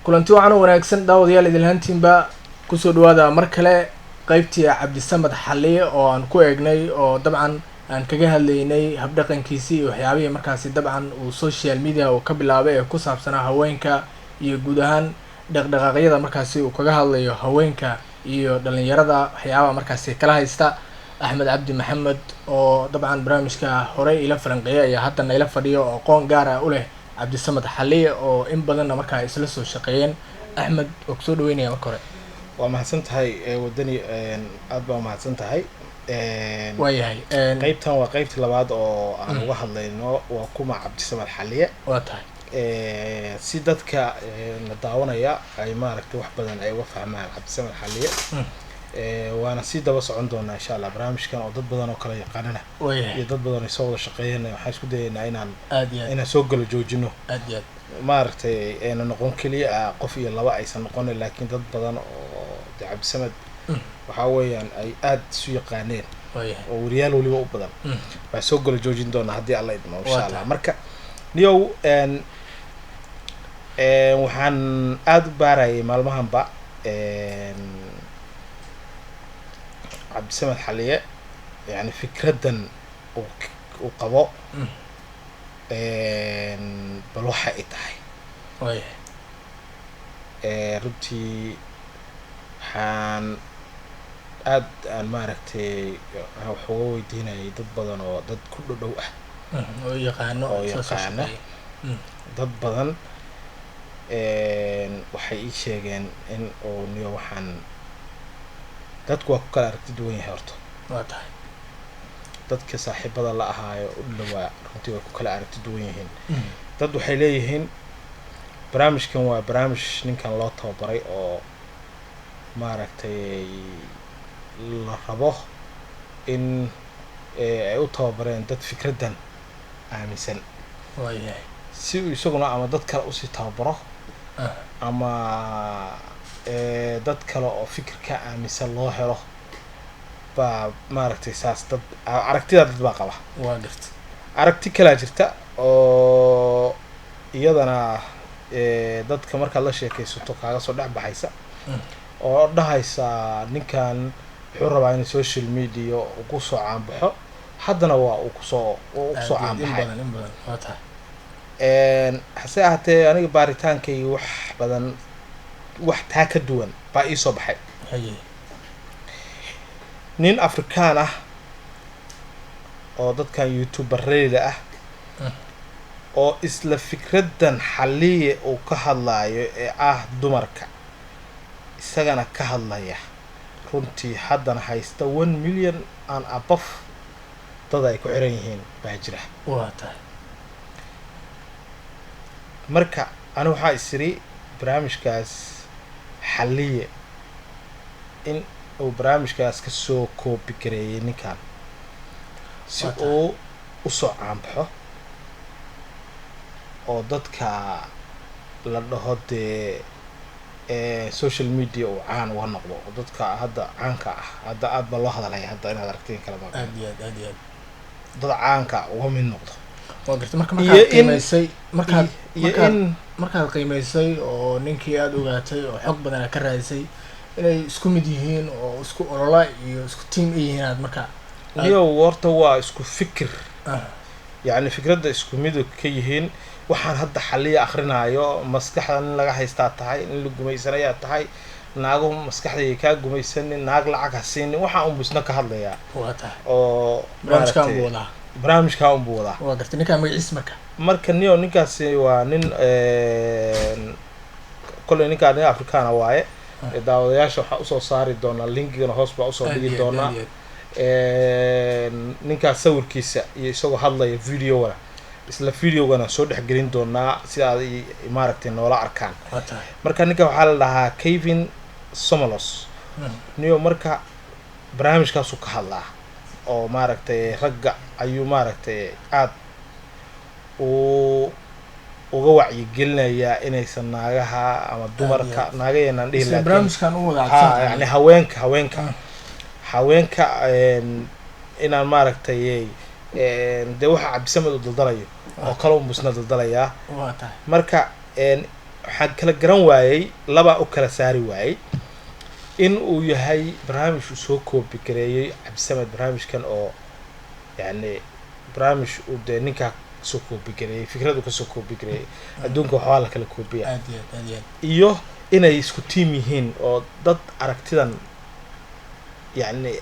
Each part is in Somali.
kulanti wacan wanaagsan daawadayaal idil hantiinba kusoo dhawaada mar kale qaybtii cabdisamad xalliye oo aan ku eegnay oo dabcan aan kaga hadlaynay habdhaqankiisii iyo waxyaabihii markaasi dabcan uu social media uu ka bilaabay ee ku saabsanaa haweenka iyo guud ahaan dhaqdhaqaaqyada markaasi uu kaga hadlayo haweenka iyo dhalinyarada waxyaabaha markaasi kala haysta axmed cabdi maxamed oo dabcan barnaamijka horey ila falanqeeyay ayaa haddana ila fadhiyo oo aqoon gaar ah u leh cabdisamad xalliye oo in badanna markaa isla soo shaqeeyeen. axmed oo kusoo dhaweynaya marka hore. waa mahadsan tahay wadani aad baa mahadsan tahay. waayahay qaybtan waa qaybtii labaad oo aan uga hadlayno waa kuma cabdisamad xalliye. waa tahay si dadka la daawanaya ay maaragtay wax badan ay uga fahmaan cabdisamad xalliye. waana sii daba socon doonaa insha allah barnaamijkan oo dad badan oo kala yaqaanana iyo dad badan ay soo wada shaqeeyeen. waxaan isku dayaynaa inaan soo galo joojino maaragtay ayna noqon keliya qof iyo laba aysan noqonin laakiin dad badan oo cabdisamad waxaa weeyaan ay aad isu yaqaaneen oo wariyaal waliba u badan waa soo galo joojin doonaa haddii alla idmo insha allah. marka niyow waxaan aada u baarayay maalmahanba cabdisamad xalliye yani fikradan uu qabo bal waxa ay tahay runtii waxaan aan maaragtay wax uga weydiinayay dad badan oo dad ku dhow ah oo yaqaano dad badan waxay ii sheegeen in uu niyo waxaan dadku waa ku kala aragti duwan yahay horta. waa tahay dadka saaxiibada la ahaayo u dhawaa runtii way ku kala aragti duwan yihiin. dad waxay leeyihiin barnaamijkan waa barnaamij ninkan loo tababaray oo maaragtay la rabo in ay u tababareen dad fikradan aaminsan si uu isaguna ama dad kale usii tababaro ama dad kale oo fikirka aaminsan loo helo baa maaragtay saas dad aragtida dad baa qaba. waa garta aragti kalaa jirta oo iyadana dadka markaad la sheekaysato kaaga soo dhex baxaysa oo dhahaysa ninkan wuxuu rabaa in social media uu ku soo caanbaxo haddana waa uu kusoo caanbaxay. waa tahay hase ahaatee aniga baaritaankay wax taa ka duwan baa ii soo baxay. nin afrikaan ah oo dadkan youtuberreyda ah oo isla fikradan xalliye uu ka hadlayo ee dumarka isagana ka hadlaya runtii haddana haysta 1 million and above dad ay ku xiran yihiin baa jira. waa tahay marka ani waxaa isiri barnaamijkaas xalliye in uu barnaamijkaas ka soo koobi gareeyay ninkan si uu usoo caanbaxo oo dadka la dhaho dee social media uu caan uga noqdo oo dadka hadda caanka ah hadda aad baa loo hadalaya hadda inaad aragtiin kala ma aad iyo aad dad caanka uga mid noqdo. waa garta markaad qiimaysay markaad qiimaysay oo ninkii aada ogaatay oo xog badan ka raadisay inay isku mid yihiin oo isku olola iyo isku team ay yihiin aad marka iyo warta waa isku fikir yani fikradda isku mid ka yihiin. waxaan hadda xalliye akhrinayo maskaxda in laga haystaa tahay in la gumaysanayaa tahay naago maskaxdayay kaa gumaysanin naag lacag ha siinin waxaa un busna ka hadlayaa. waa tahay oo barnaamijkaa unbuu wadaa. waa garta ninkaa magaciisa marka niyo ninkaasi waa nin kolley ninkaa nin afrikaana waaye. daawadayaasha waxaa usoo saari doonaa linkigana hoos baa usoo dhigi doonaa ninkaas sawirkiisa iyo isagoo hadlaya videowana isla videogana soo dhexgelin doonaa si aad maaragtay noola arkaan. marka ninka waxaa la dhahaa Kevin Somalos niyo marka barnaamijkaasuu ka hadlaa oo maaragtay ragga ayuu maaragtay aad uga wacyigelinayaa inaysan naagaha ama dumarka naagayeennaan dhihi yani haweenka inaan maaragtay dee waxa cabdisamad u daldalayo oo kale un busna daldalayaa. marka waxaan kala garan waayey labaa u kala saari waayey in uu yahay barnaamij uu soo koobi gareeyey cabdisamed barnaamijkan oo yani barnaamij uu dee ninkaa kasoo koobi gareeyey fikradu kasoo koobi gareeyey adduunka waxbaa la kala koobiya iyo inay isku tiim yihiin oo dad aragtidan yani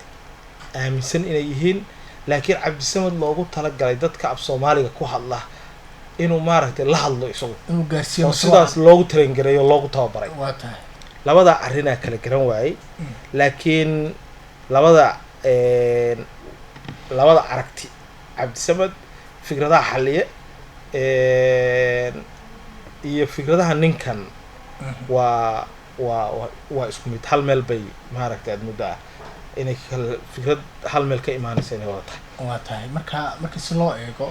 aaminsan inay yihiin laakiin cabdisamed loogu talagalay dadka af soomaaliga ku hadla inuu maaragtay la hadlo isagu oo sidaas loogu tarangareeyo loogu tababaray labada arrinaa kala garan waayey laakiin labada aragti cabdisamed fikradaha xalliye iyo fikradaha ninkan waa isku mid hal meel bay maaragtay aad muddo ah inay fikrad hal meel ka imaanaysa inay waa tahay marka si loo eego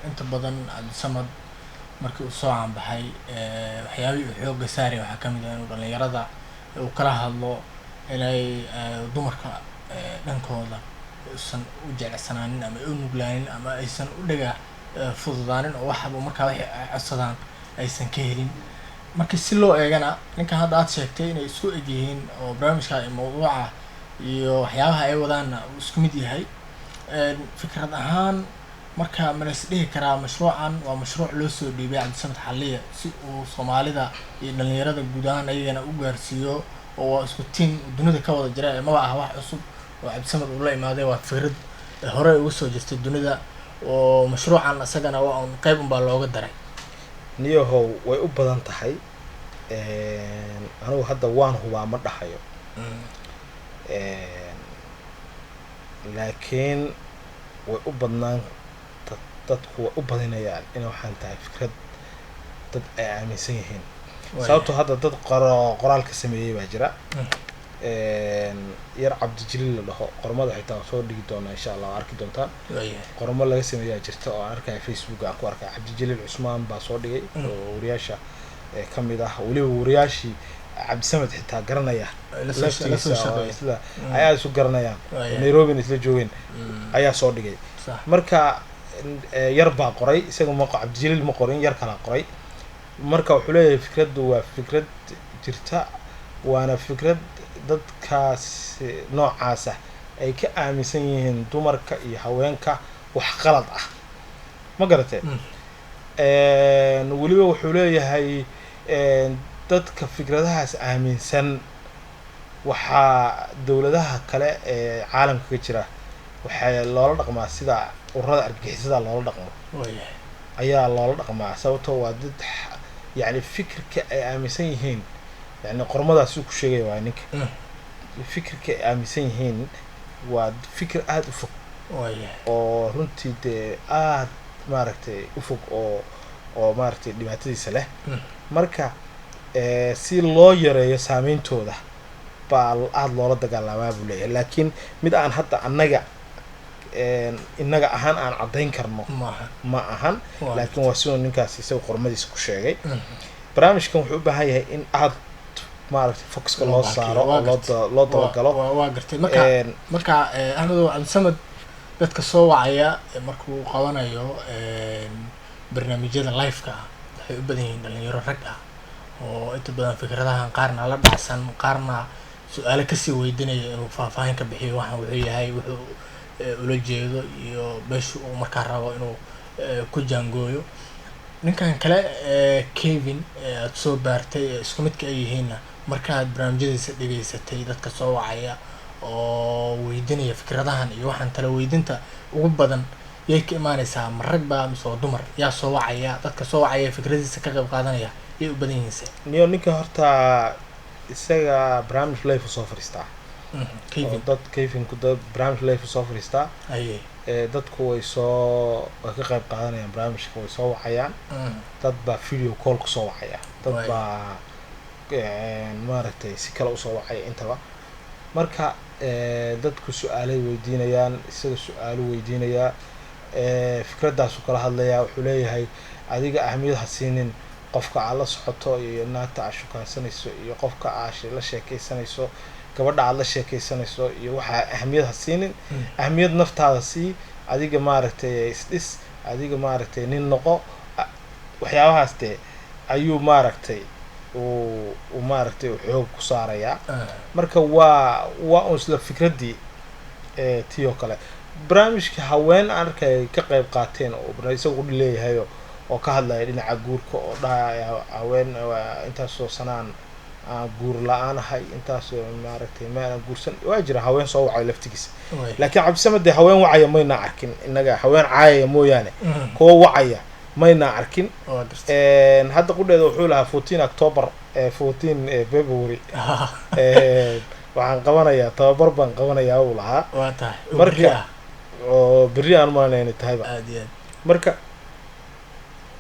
inta badan cabdisamed markii uu soo caanbaxay waxyaabihii uu xooga saaray waxaa kamid ah inuu dhalinyarada uu kala hadlo inay dumarka dhankooda aysan u jeclaysanaanin ama u nuglaanin ama aysan u dhaga fududaanin oo waxaba markaa waxay codsadaan aysan ka helin markii si loo eegana ninkan hadda aad sheegtay inay isku eg yihiin oo barnaamijka mawduuca iyo waxyaabaha ay wadaanna uu isku mid yahay fikrad ahaan marka ma la is dhihi karaa mashruucan waa mashruuc loo soo dhiibay cabdisamed xalliye si uu soomaalida iyo dhalinyarada guud ahaan ayagana u gaarsiiyo oo waa isku tiim dunida ka wada jira ee maba ah wax cusub oo cabdisamed uu la imaaday waa fikrad hore ugu soo jirtay dunida oo mashruucan isagana waa un qayb unbaa looga daray niyahow way u badan tahay anigu hadda waan hubaa ma dhahayo laakiin way u badnaan dadku way u badinayaan inay waxaan tahay fikrad dad ay aaminsan yihiin sababtoo hadda dad qoraalka sameeyey baa jira yar cabdijaliil la dhaho qormada xitaa soo dhigi doonaa insha allah arki doontaan qormo laga sameeyaa jirta oo aan arkaya facebook aan ku arkay cabdijaliil cusmaan baa soo dhigay oo wariyaasha kamid ah weliba wariyaashii cabdisamed xitaa garanaya laftiisa isla ayaa isu garanayaan Nairobi isla joogeen ayaa soo dhigay marka yar baa qoray isaga ma cabdijaliil ma qorin yar kala qoray marka wuxuu leeyahay fikraddu waa fikrad jirta waana fikrad dadkaas noocaas ah ay ka aaminsan yihiin dumarka iyo haweenka wax qalad ah ma garatay weliba wuxuu leeyahay dadka fikradahaas aaminsan waxaa dawladaha kale ee caalamka ka jira waxaa loola dhaqmaa sida ururada argagixisada loola dhaqmo ayaa loola dhaqmaa sababtoo waa dad yani fikirka ay aaminsan yihiin yani qormadaas uu ku sheegay waa ninka fikirka ay aaminsan yihiin waa fikir aada u fog oo runtii dee aada maaragtay u fog oo maaragtay dhibaatadiisa leh marka si loo yareeyo saameyntooda baa aada loola dagaalamaa buu leeyahay laakiin mid aan hadda innaga ahaan aan caddayn karno ma ahan laakiin waa siduu ninkaas isaga qormadiisa ku sheegay barnaamijkan wuxuu u baahan yahay in aada maaragtay focuska loo saaro oo loo dabagalo waa gartay marka ahmedow cabdisamed dadka soo wacaya markuu qabanayo barnaamijyada live-ka ah waxay u badan yihiin dhalinyaro rag ah oo inta badan fikradahan qaarna la dhacsan qaarna su-aalo kasii weydinaya inuu faahfaahin ka bixiyo waxaan wuxuu yahay wuxuu ula jeedo iyo beesha uu markaa rabo inuu ku jaangooyo ninkan kale Kevin aad soo baartay isku midka ay yihiinna markaad barnaamijyadiisa dhigaysatay dadka soo wacaya oo weydinaya fikradahan iyo waxaan tala weydinta ugu badan yay ka imaanaysaa ma rag baa mise dumar yaa soo wacaya dadka soo wacaya fikradiisa ka qayb qaadanaya yay u badan yihiin niyo ninka horta isaga barnaamij live soo fariistaa Kevin ku dad barnaamij live soo fariistaa dadku way ka qayb qaadanayaan barnaamijka way soo wacayaan dad baa video call ku soo wacaya dad baa maaragtay si kale u soo wacaya intaba marka dadku su'aalay weydiinayaan isaga su'aalo weydiinaya fikradaas uu kala hadlaya wuxuu leeyahay adiga ahmiyad ha siinin qofka aad la socoto iyo naagta aad shukaansanayso iyo qofka aad la sheekaysanayso gabadha aad la sheekaysanayso iyo waxaa ahmiyad ha siinin ahmiyad naftaada sii adiga maaragtay isdhis adiga maaragtay nin noqo waxyaabahaas dee ayuu maaragtay uu maaragtay xoog ku saarayaa marka waa un isla fikraddii tii oo kale barnaamijka haween aan arkay ka qayb qaateen oo isagu leeyahay oo ka hadlaya dhinaca guurka oo dhahaya haween intaasoo sanaan aan guur la-aan ahay intaasoo maaragtay maanan guursan waa jira haween soo wacay laftigiisa laakiin cabdisamed dee haween wacaya maynaa arkin innaga haween caayaya mooyaane kuwa wacaya maynaa arkin hadda qudheeda wuxuu lahaa 14 October 14 February waxaan qabanayaa tababar baan qabanayaa uu lahaa marka oo berri aan maalaynay tahayba marka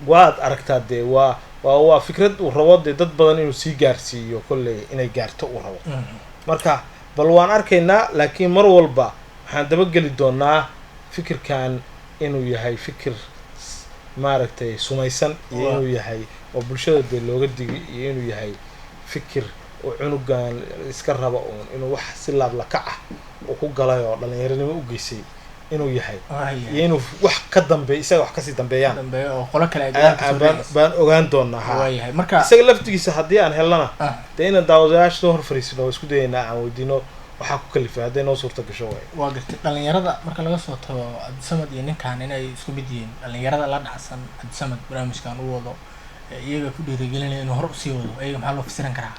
waad aragtaa dee waa fikrad uu rabo dee dad badan inuu sii gaarsiiyo kolley inay gaarto uu rabo marka bal waan arkaynaa laakiin mar walba waxaan dabageli doonaa fikirkan inuu yahay fikir maaragtay sumaysan iyo inuu yahay oo bulshada dee looga digi iyo inuu yahay fikir oo cunugan iska raba uun inuu wax si laablakac ah uu ku galay oo dhalinyaranimo u geysay inuu yahay iyo inuu wax ka dambeeyo isaga wax kasii dambeeyaan oo qolo kale baan ogaan doonaa marka isaga laftigiisa haddii aan helnana dee inaan daawadayaasha soo hor fariisino oo isku dayaynaa aan weydiino waxaa ku kalifay hadday noo suurta gasho waay waa gartay dhalinyarada marka laga soo tago cabdisamed iyo ninkan inay isku mid yihiin dhalinyarada la dhacsan cabdisamed barnaamijkan u wado iyaga ku dhiirigelinaya inuu hor usii wado iyaga maxaa loo fasiran karaa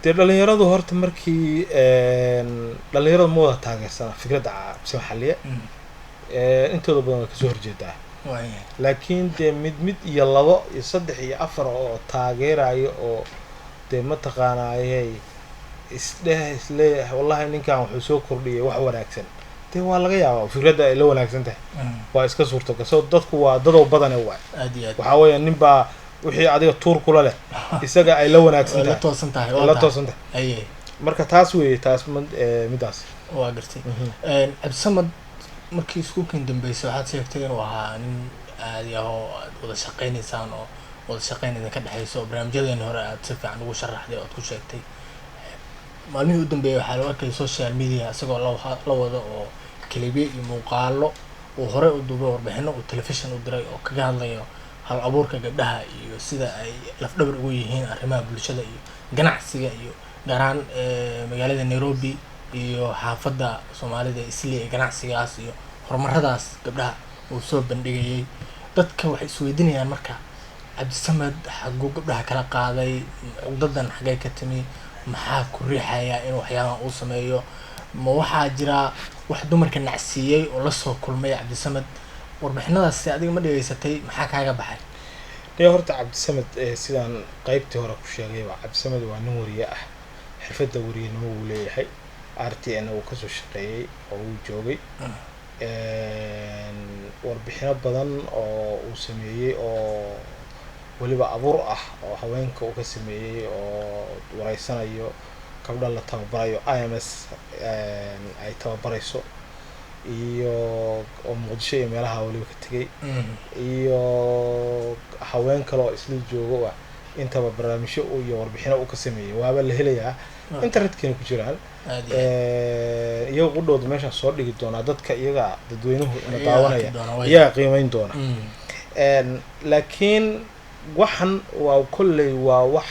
dee dhalinyaradu horta markii dhalinyaradu ma wada taageersana fikradda cabdisamed xalliye intooda badan way kasoo horjeedaa laakiin dee mid iyo labo iyo saddex iyo afar oo taageerayo oo dee mataqaanaayay isleeyahay wallahi ninkan wuxuu soo kordhiyay wax wanaagsan dee waa laga yaabaa fikradda ay la wanaagsan tahay waa iska suurtagal soo dadku waa dadow badane waay waxaa weeya nin baa wixii adiga tuur kula leh isaga ay la wanaagsan tahay la toosan tahay marka taas weeye taas midaas waa gartay cabdisamed markii iskuulkan dambeysay waxaad sheegtay inuu ahaa nin aadi ah oo aad wada shaqaynaysaan oo wada shaqayn idinka dhexayso oo barnaamijyadeeni hore aad si fiican ugu sharaxday oo aad ku sheegtay maalmihii u dambeeyay waxaa loo arkay social media isagoo la wado oo kalibiye iyo muuqaalo uu hore u duubay warbixino uu telefishin u diray oo kaga hadlayo hal abuurka gabdhaha iyo sida ay lafdhabar ugu yihiin arrimaha bulshada iyo ganacsiga iyo gaar ahaan magaalada Nairobi iyo xaafadda Soomaalida Islii ee ganacsigaas iyo horumaradaas gabdhaha uu soo bandhigayay dadka waxay isweydiinayaan marka cabdisamed xaguu gabdhaha kala qaaday cugdadan xagee ka timi maxaa ku riixaya in waxyaabaha uu sameeyo ma waxaa jira wax dumarka nacsiiyey oo la soo kulmay cabdisamed warbixinadaas adiga ma dhageysatay maxaa kaaga baxay dee horta cabdisamed sidaan qaybtii hore ku sheegay waa cabdisamed waa nin wariye ah xirfadda wariyenimo uu leeyahay RTN uu kasoo shaqeeyey oo uu joogay warbixino badan oo uu sameeyey oo waliba abuur ah oo haweenka uu ka sameeyey oo wareysanayo gabdha la tababarayo IMS ay tababarayso iyo oo Muqdisho iyo meelaha waliba ka tagay iyo haween kale oo isla joogo intaba barnaamijyo iyo warbixino uu ka sameeyey waaba la helayaa internetkana ku jiraan iyaga qudhooda meesha soo dhigi doona dadka iyaga dadweynuhu ina daawanaya iyaga qiimeyn doona laakiin waxan waa kolley waa wax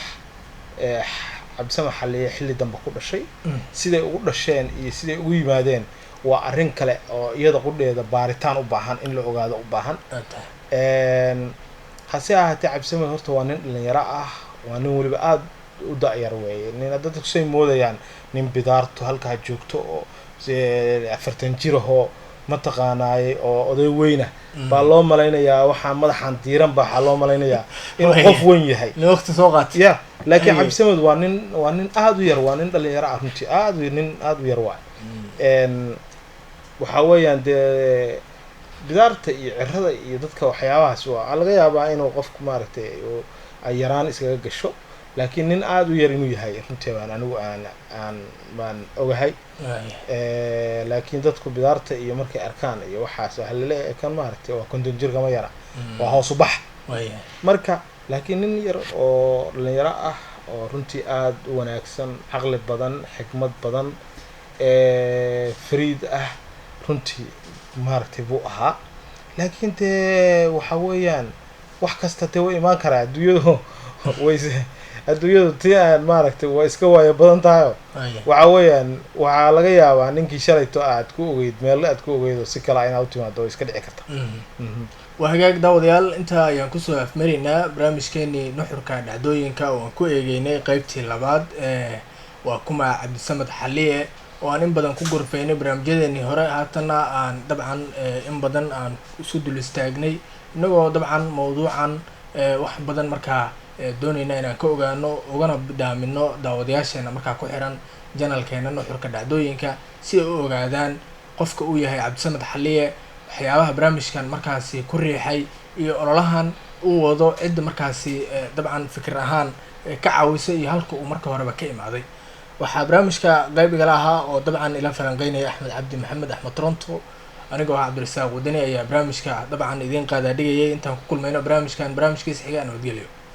cabdisamed xalliye xilli dambe ku dhashay siday ugu dhasheen iyo siday ugu yimaadeen waa arrin kale oo iyada qudheeda baaritaan u baahan in la ogaado u baahan hase ahaatee cabdisamed horta waa nin dhalinyaro ah waa nin weliba aada u da-yar weeye nin dadka kusay moodayaan nin bidaarto halkaa joogto oo 40 jir ahoo mataqaanaayay oo oday weyna baa loo malaynayaa waxaa madaxan diiran baa waxaa loo malaynayaa inuu qof weyn yahay waqti soo qaatay ya laakiin cabdisamed waa nin aada u yar waa nin dhalinyaro ah runtii aada u yar waay waxaa weeyaan dee bidaarta iyo cirada iyo dadka waxyaabahaas waa laga yaabaa inuu qofku maaragtay ay yaraan iskaga gasho laakiin nin aada u yar inuu yahay runtii baan anigu baan ogahay laakiin dadku bidaarta iyo markay arkaan iyo waxaas waxa la leeyahay kan maaragtay waa konton jir kama yara waa hoos u bax marka laakiin nin yar oo dhalinyaro ah oo runtii aada u wanaagsan caqli badan xikmad badan fariid ah runtii maaragtay buu ahaa laakiin dee waxa weeyaan wax kasta dee way imaan karaa adduunyadu wayse adduunyadu tii aan maaragtay waa iska waayo badan tahay waxa weeyaan waxaa laga yaabaa ninkii shalayto aad ku ogeyd meel aad ku ogeyd oo si kale inaad u timaado oo iska dhici karta waa hagaag daawadayaal intaa ayaan kusoo afmaraynaa barnaamijkeenii nuxurka dhacdooyinka oo aan ku eegeynay qaybtii labaad waa kuma cabdisamed xaliye oo aan in badan ku gorfaynay barnaamijyadeenii hore haatana aan dabcan in badan aan isu dul istaagnay inagoo dabcan mawduucan wax badan markaa doonayna inaan ka ogaano ugana dhaamino daawadayaasheena markaa ku xiran janalkeena nuxurka dhacdooyinka si ay u ogaadaan qofka uu yahay cabdisamed xaliye waxyaabaha barnaamijkan markaasi ku riixay iyo ololahan uu wado cidda markaasi dabcan fikir ahaan ka caawisay iyo halka uu marka horeba ka imaaday waxaa barnaamijka qayb igala ahaa oo dabcan ila falanqeynaya axmed cabdi maxamed axmed toronto anigoo ah cabdirasaaq wadani ayaa barnaamijka dabcan idiin qaadaa dhigayay intaan ku kulmayno barnaamijkiisa xiga nabadgelyo